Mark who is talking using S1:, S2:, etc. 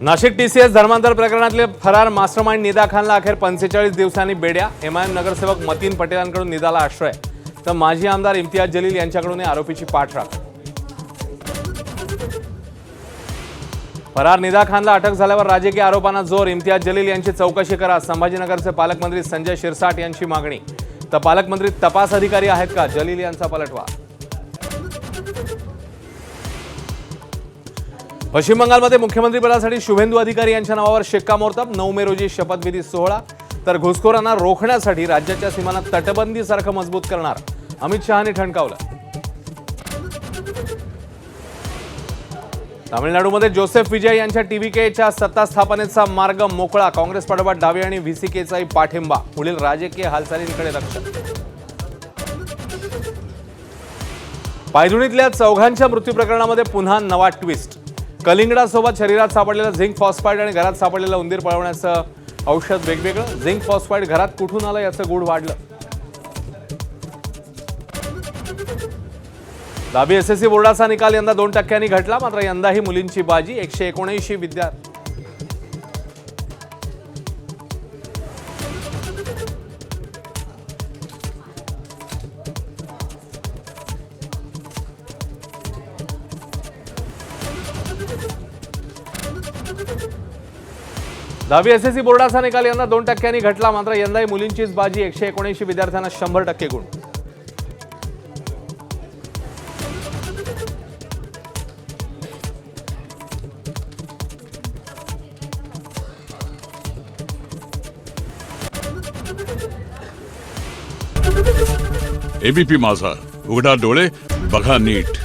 S1: Nashik TCS धर्मांतर प्रकरणातले फरार मास्टरमाइंड निदा खानला अखेर 45 दिवसांनी बेड्या। एमआयएम नगरसेवक मतीन पटेलांकडून निदाला आश्रय, तर माजी आमदार इम्तियाज जलील यांच्याकडून आरोपीची पाठराख। फरार निदा खानला अटक झाल्यावर राजकीय आरोपांना जोर। इम्तियाज जलील यांची चौकशी करा, संभाजीनगरचे पालकमंत्री संजय शिरसाट यांची मागणी। तर पालकमंत्री तपास अधिकारी आहेत का, जलील यांचा पलटवार। पश्चिम बंगालमध्ये मुख्यमंत्रीपदासाठी शुभेंदू अधिकारी यांच्या नावावर शिक्कामोर्तब। 9 मे रोजी शपथविधी सोहळा। तर घुसखोरांना रोखण्यासाठी राज्याच्या सीमांना तटबंदीसारखं मजबूत करणार, अमित शहांनी ठणकावलं। तामिळनाडूमध्ये जोसेफ विजय यांच्या टीव्हीकेच्या सत्ता स्थापनेचा मार्ग मोकळा। काँग्रेस पाठोपाठ डावे आणि व्हीसीकेचाही पाठिंबा। पुढील राजकीय हालचालींकडे लक्ष। पायधुणीतल्या चौघांच्या मृत्यू प्रकरणामध्ये पुन्हा नवा ट्विस्ट। कलिंगडासोबत शरीरात सापडलेलं झिंक फॉस्फाईड आणि घरात सापडलेलं उंदीर पळवण्याचं औषध वेगवेगळं। झिंक फॉस्फाईड घरात कुठून आलं याचं गूढ वाढलं। 10वी एसएससी बोर्डाचा निकाल यंदा 2% घटला, मात्र यंदाही मुलींची बाजी। 179 विद्यार्थी। दहावी एसएससी बोर्डाचा निकाल यंदा 2% घटला, मात्र यंदाही मुलींचीच बाजी। 179 विद्यार्थ्यांना 100% गुण।
S2: एबीपी माझा, उघडा डोळे बघा नीट।